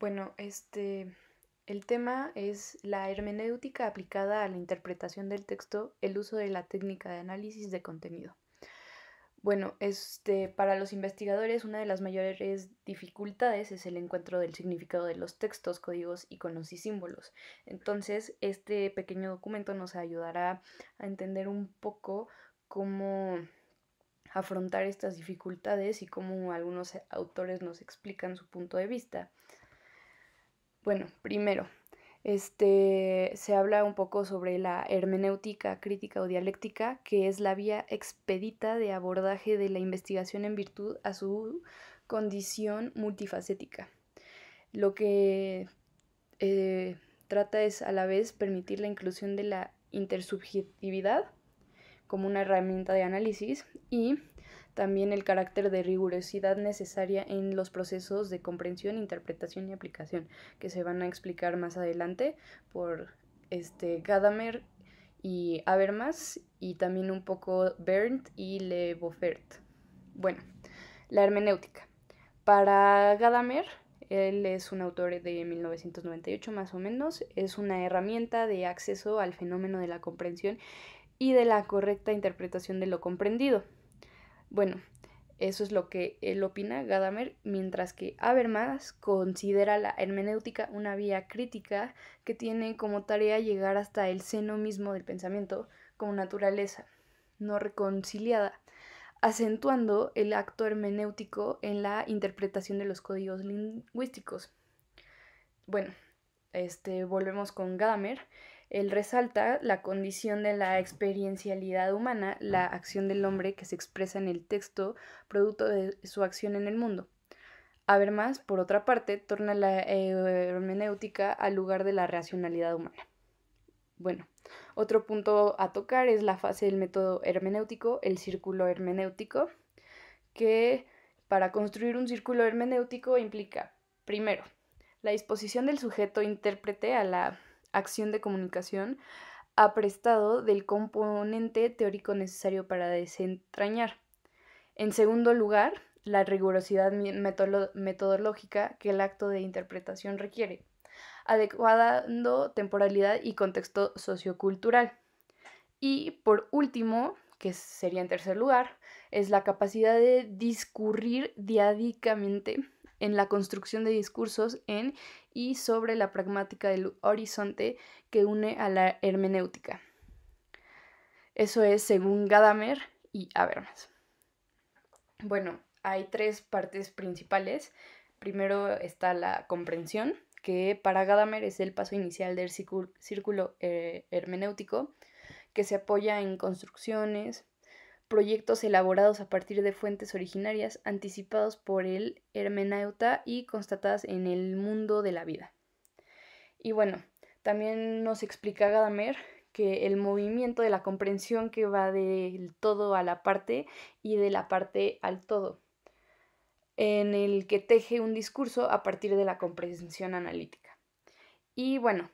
Bueno, el tema es la hermenéutica aplicada a la interpretación del texto, el uso de la técnica de análisis de contenido. Bueno, para los investigadores una de las mayores dificultades es el encuentro del significado de los textos, códigos, iconos y símbolos. Entonces, este pequeño documento nos ayudará a entender un poco cómo afrontar estas dificultades y cómo algunos autores nos explican su punto de vista. Bueno, primero, se habla un poco sobre la hermenéutica crítica o dialéctica, que es la vía expedita de abordaje de la investigación en virtud a su condición multifacética. Lo que trata es a la vez permitir la inclusión de la intersubjetividad como una herramienta de análisis y también el carácter de rigurosidad necesaria en los procesos de comprensión, interpretación y aplicación, que se van a explicar más adelante por Gadamer y Habermas, y también un poco Berndt y Le Beaufort. Bueno, la hermenéutica. Para Gadamer, él es un autor de 1998 más o menos, es una herramienta de acceso al fenómeno de la comprensión y de la correcta interpretación de lo comprendido. Bueno, eso es lo que él opina, Gadamer, mientras que Habermas considera la hermenéutica una vía crítica que tiene como tarea llegar hasta el seno mismo del pensamiento como naturaleza no reconciliada, acentuando el acto hermenéutico en la interpretación de los códigos lingüísticos. Bueno, volvemos con Gadamer. Él resalta la condición de la experiencialidad humana, la acción del hombre que se expresa en el texto, producto de su acción en el mundo. Habermas, por otra parte, torna la hermenéutica al lugar de la racionalidad humana. Bueno, otro punto a tocar es la fase del método hermenéutico, el círculo hermenéutico, que para construir un círculo hermenéutico implica, primero, la disposición del sujeto intérprete a la acción de comunicación aprestado del componente teórico necesario para desentrañar. En segundo lugar, la rigurosidad metodológica que el acto de interpretación requiere, adecuando temporalidad y contexto sociocultural. Y por último, que sería en tercer lugar, es la capacidad de discurrir diádicamente en la construcción de discursos en y sobre la pragmática del horizonte que une a la hermenéutica. Eso es según Gadamer y Habermas. Bueno, hay tres partes principales. Primero está la comprensión, que para Gadamer es el paso inicial del círculo hermenéutico, que se apoya en construcciones, proyectos elaborados a partir de fuentes originarias, anticipados por el hermeneuta y constatadas en el mundo de la vida. Y bueno, también nos explica Gadamer que el movimiento de la comprensión que va del todo a la parte y de la parte al todo, en el que teje un discurso a partir de la comprensión analítica. Y bueno,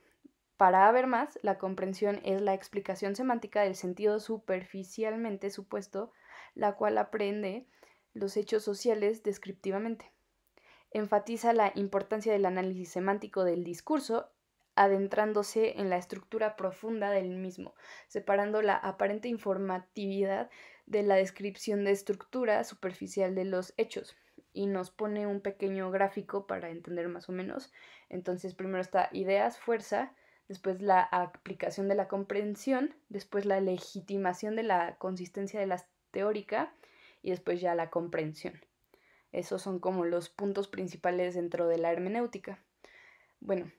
para Habermas, la comprensión es la explicación semántica del sentido superficialmente supuesto, la cual aprende los hechos sociales descriptivamente. Enfatiza la importancia del análisis semántico del discurso, adentrándose en la estructura profunda del mismo, separando la aparente informatividad de la descripción de estructura superficial de los hechos. Y nos pone un pequeño gráfico para entender más o menos. Entonces, primero está ideas, fuerza, después la aplicación de la comprensión, después la legitimación de la consistencia de la teórica y después ya la comprensión. Esos son como los puntos principales dentro de la hermenéutica. Bueno,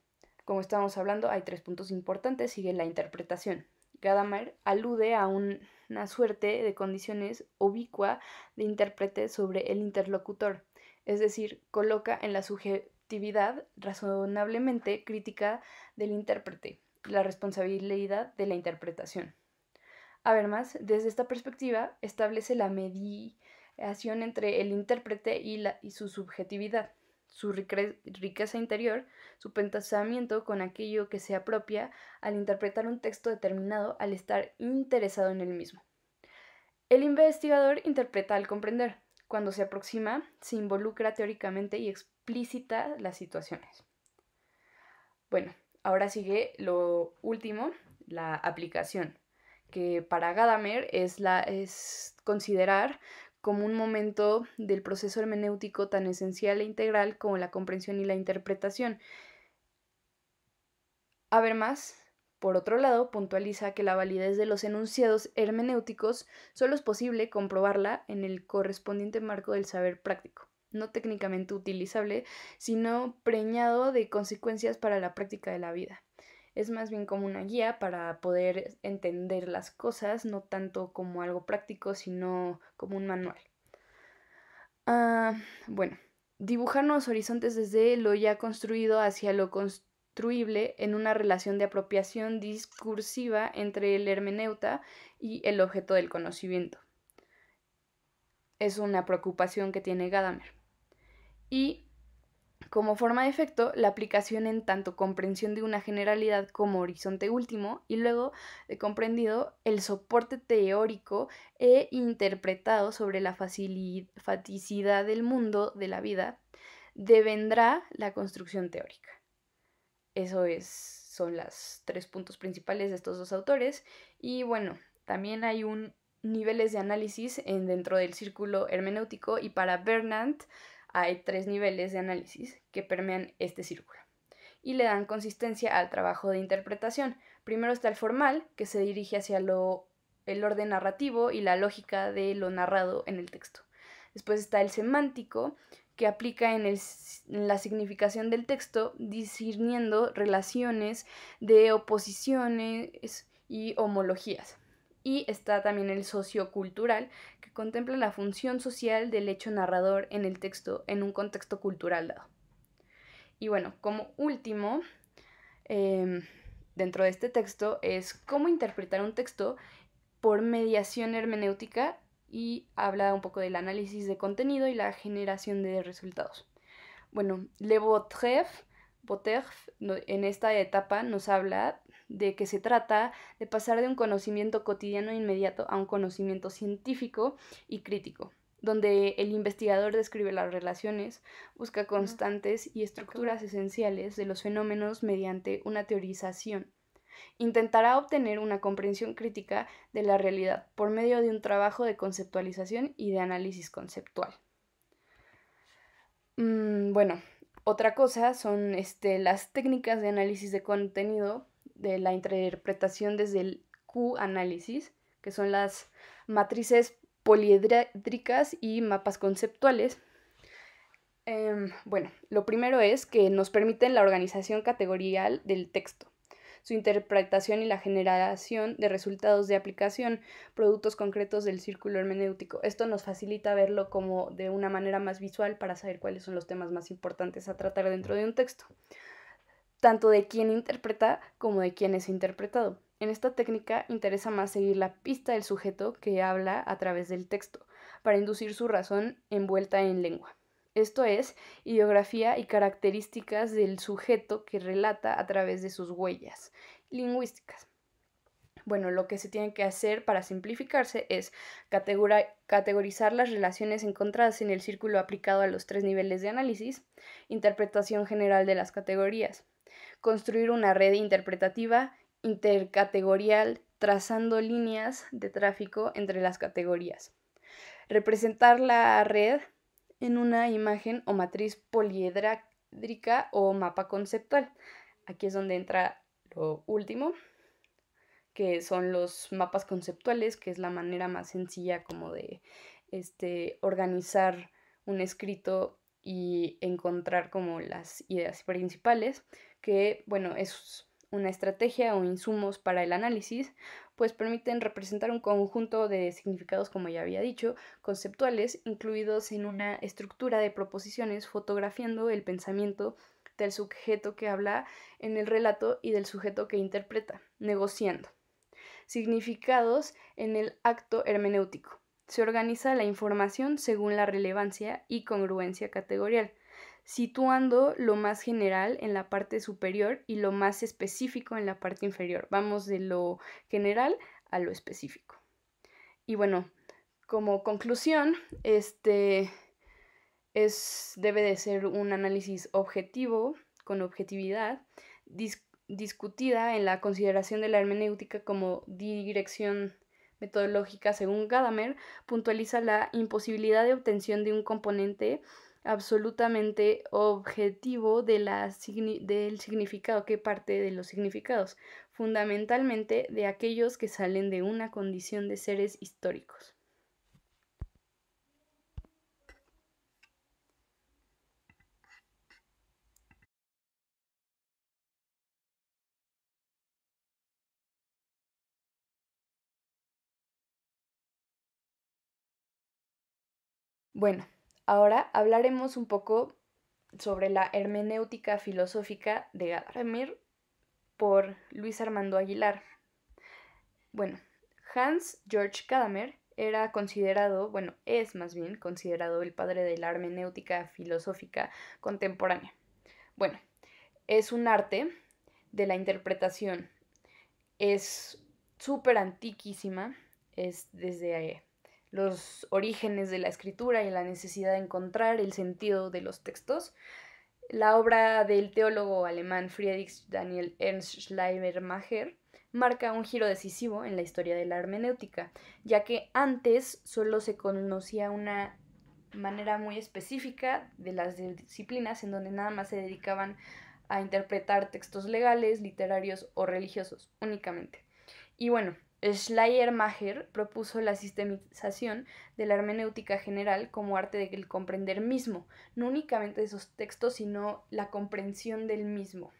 como estábamos hablando, hay tres puntos importantes. Sigue la interpretación. Gadamer alude a una suerte de condiciones ubicua de intérprete sobre el interlocutor, es decir, coloca en la subjetividad razonablemente crítica del intérprete la responsabilidad de la interpretación. Además, desde esta perspectiva, establece la mediación entre el intérprete y su subjetividad, su riqueza interior, su pensamiento con aquello que se apropia al interpretar un texto determinado al estar interesado en el mismo. El investigador interpreta al comprender. Cuando se aproxima, se involucra teóricamente y explícita las situaciones. Bueno, ahora sigue lo último, la aplicación, que para Gadamer es considerar como un momento del proceso hermenéutico tan esencial e integral como la comprensión y la interpretación. Habermas, por otro lado, puntualiza que la validez de los enunciados hermenéuticos solo es posible comprobarla en el correspondiente marco del saber práctico, no técnicamente utilizable, sino preñado de consecuencias para la práctica de la vida. Es más bien como una guía para poder entender las cosas, no tanto como algo práctico, sino como un manual. Bueno, dibujar nuevos horizontes desde lo ya construido hacia lo construible en una relación de apropiación discursiva entre el hermeneuta y el objeto del conocimiento. Es una preocupación que tiene Gadamer. Y como forma de efecto, la aplicación en tanto comprensión de una generalidad como horizonte último y luego de comprendido el soporte teórico e interpretado sobre la faticidad del mundo de la vida, devendrá la construcción teórica. Son los 3 puntos principales de estos dos autores. Y bueno, también hay niveles de análisis dentro del círculo hermenéutico y para Bernard hay 3 niveles de análisis que permean este círculo y le dan consistencia al trabajo de interpretación. Primero está el formal, que se dirige hacia el orden narrativo y la lógica de lo narrado en el texto. Después está el semántico, que aplica en la significación del texto, discerniendo relaciones de oposiciones y homologías. Y está también el sociocultural, que contempla la función social del hecho narrador en el texto en un contexto cultural dado. Y bueno, como último, dentro de este texto es cómo interpretar un texto por mediación hermenéutica y habla un poco del análisis de contenido y la generación de resultados. Bueno, Le Boterf en esta etapa nos habla de que se trata de pasar de un conocimiento cotidiano inmediato a un conocimiento científico y crítico, donde el investigador describe las relaciones, busca constantes y estructuras esenciales de los fenómenos mediante una teorización. Intentará obtener una comprensión crítica de la realidad por medio de un trabajo de conceptualización y de análisis conceptual. Bueno, otra cosa son las técnicas de análisis de contenido, de la interpretación desde el Q-análisis, que son las matrices poliédricas y mapas conceptuales. Bueno, lo primero es que nos permiten la organización categorial del texto, su interpretación y la generación de resultados de aplicación, productos concretos del círculo hermenéutico. Esto nos facilita verlo como de una manera más visual para saber cuáles son los temas más importantes a tratar dentro de un texto, tanto de quién interpreta como de quién es interpretado. En esta técnica interesa más seguir la pista del sujeto que habla a través del texto, para inducir su razón envuelta en lengua. Esto es, ideografía y características del sujeto que relata a través de sus huellas lingüísticas. Bueno, lo que se tiene que hacer para simplificarse es categorizar las relaciones encontradas en el círculo aplicado a los 3 niveles de análisis, interpretación general de las categorías, construir una red interpretativa intercategorial trazando líneas de tráfico entre las categorías, representar la red en una imagen o matriz poliédrica o mapa conceptual. Aquí es donde entra lo último, que son los mapas conceptuales, que es la manera más sencilla como de organizar un escrito y encontrar como las ideas principales, que bueno, es una estrategia o insumos para el análisis, pues permiten representar un conjunto de significados, como ya había dicho, conceptuales, incluidos en una estructura de proposiciones, fotografiando el pensamiento del sujeto que habla en el relato y del sujeto que interpreta, negociando. Significados en el acto hermenéutico. Se organiza la información según la relevancia y congruencia categorial, situando lo más general en la parte superior y lo más específico en la parte inferior. Vamos de lo general a lo específico. Y bueno, como conclusión, debe de ser un análisis objetivo, con objetividad, discutida en la consideración de la hermenéutica como dirección metodológica, según Gadamer, puntualiza la imposibilidad de obtención de un componente absolutamente objetivo del significado que parte de los significados, fundamentalmente de aquellos que salen de una condición de seres históricos. Bueno, ahora hablaremos un poco sobre la hermenéutica filosófica de Gadamer por Luis Armando Aguilar. Bueno, Hans Georg Gadamer era considerado, bueno, es más bien considerado el padre de la hermenéutica filosófica contemporánea. Bueno, es un arte de la interpretación, es súper antiquísima, es desde los orígenes de la escritura y la necesidad de encontrar el sentido de los textos. La obra del teólogo alemán Friedrich Daniel Ernst Schleiermacher marca un giro decisivo en la historia de la hermenéutica, ya que antes solo se conocía una manera muy específica de las disciplinas en donde nada más se dedicaban a interpretar textos legales, literarios o religiosos únicamente. Y bueno, Schleiermacher propuso la sistematización de la hermenéutica general como arte del comprender mismo, no únicamente de esos textos, sino la comprensión del mismo,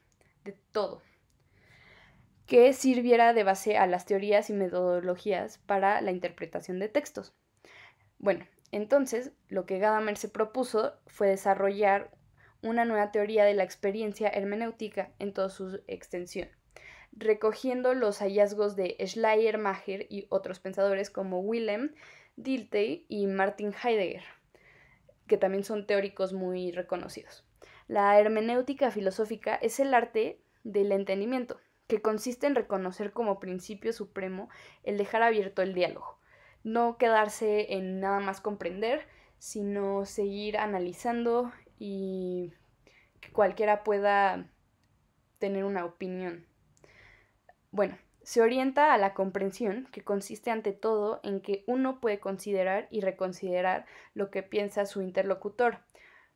de todo, que sirviera de base a las teorías y metodologías para la interpretación de textos. Bueno, entonces lo que Gadamer se propuso fue desarrollar una nueva teoría de la experiencia hermenéutica en toda su extensión, recogiendo los hallazgos de Schleiermacher y otros pensadores como Wilhelm Dilthey y Martin Heidegger, que también son teóricos muy reconocidos. La hermenéutica filosófica es el arte del entendimiento, que consiste en reconocer como principio supremo el dejar abierto el diálogo, no quedarse en nada más comprender, sino seguir analizando y que cualquiera pueda tener una opinión. Bueno, se orienta a la comprensión, que consiste ante todo en que uno puede considerar y reconsiderar lo que piensa su interlocutor.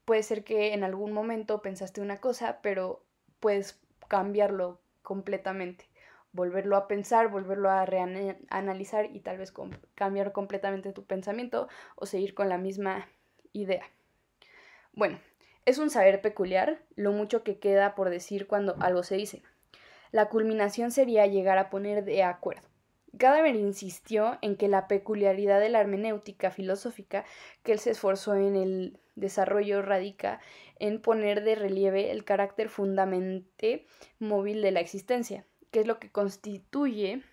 Puede ser que en algún momento pensaste una cosa, pero puedes cambiarlo completamente, volverlo a pensar, volverlo a reanalizar y tal vez cambiar completamente tu pensamiento o seguir con la misma idea. Bueno, es un saber peculiar, lo mucho que queda por decir cuando algo se dice. La culminación sería llegar a poner de acuerdo. Gadamer insistió en que la peculiaridad de la hermenéutica filosófica que él se esforzó en el desarrollo radica en poner de relieve el carácter fundamental móvil de la existencia, que es lo que constituye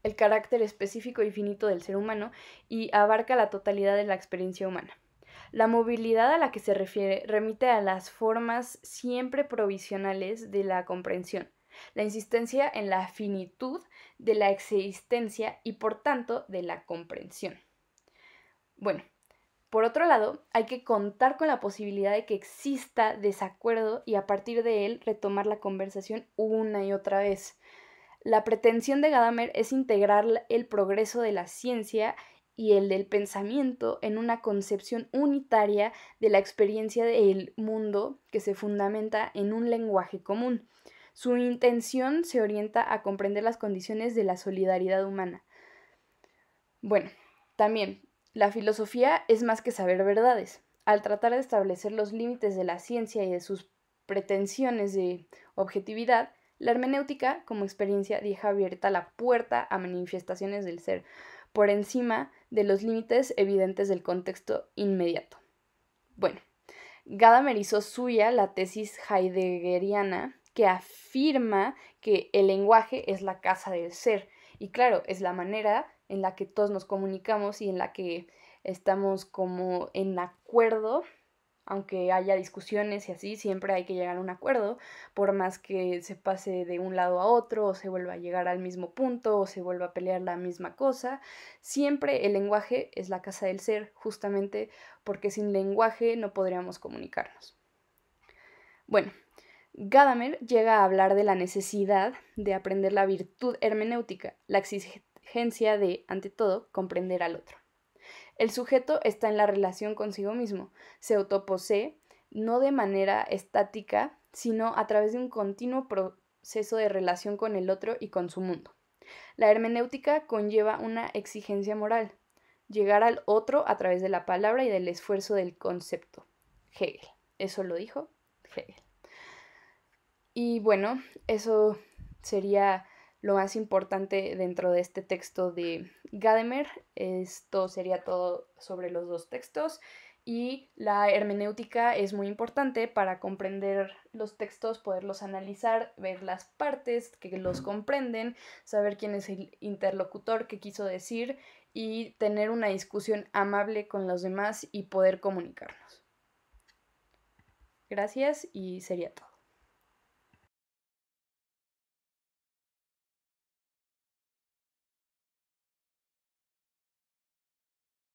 el carácter específico y finito del ser humano y abarca la totalidad de la experiencia humana. La movilidad a la que se refiere remite a las formas siempre provisionales de la comprensión, la insistencia en la finitud de la existencia y por tanto de la comprensión. Bueno, por otro lado, hay que contar con la posibilidad de que exista desacuerdo y a partir de él retomar la conversación una y otra vez. La pretensión de Gadamer es integrar el progreso de la ciencia y el del pensamiento en una concepción unitaria de la experiencia del mundo que se fundamenta en un lenguaje común. Su intención se orienta a comprender las condiciones de la solidaridad humana. Bueno, también, la filosofía es más que saber verdades. Al tratar de establecer los límites de la ciencia y de sus pretensiones de objetividad, la hermenéutica, como experiencia, deja abierta la puerta a manifestaciones del ser, por encima de los límites evidentes del contexto inmediato. Bueno, Gadamer hizo suya la tesis heideggeriana que afirma que el lenguaje es la casa del ser. Y claro, es la manera en la que todos nos comunicamos y en la que estamos como en acuerdo, aunque haya discusiones y así, siempre hay que llegar a un acuerdo, por más que se pase de un lado a otro, o se vuelva a llegar al mismo punto, o se vuelva a pelear la misma cosa. Siempre el lenguaje es la casa del ser, justamente porque sin lenguaje no podríamos comunicarnos. Bueno, Gadamer llega a hablar de la necesidad de aprender la virtud hermenéutica, la exigencia de, ante todo, comprender al otro. El sujeto está en la relación consigo mismo, se autoposee, no de manera estática, sino a través de un continuo proceso de relación con el otro y con su mundo. La hermenéutica conlleva una exigencia moral, llegar al otro a través de la palabra y del esfuerzo del concepto. Hegel. Eso lo dijo Hegel. Y bueno, eso sería lo más importante dentro de este texto de Gadamer. Esto sería todo sobre los dos textos. Y la hermenéutica es muy importante para comprender los textos, poderlos analizar, ver las partes que los comprenden, saber quién es el interlocutor, qué quiso decir y tener una discusión amable con los demás y poder comunicarnos. Gracias y sería todo.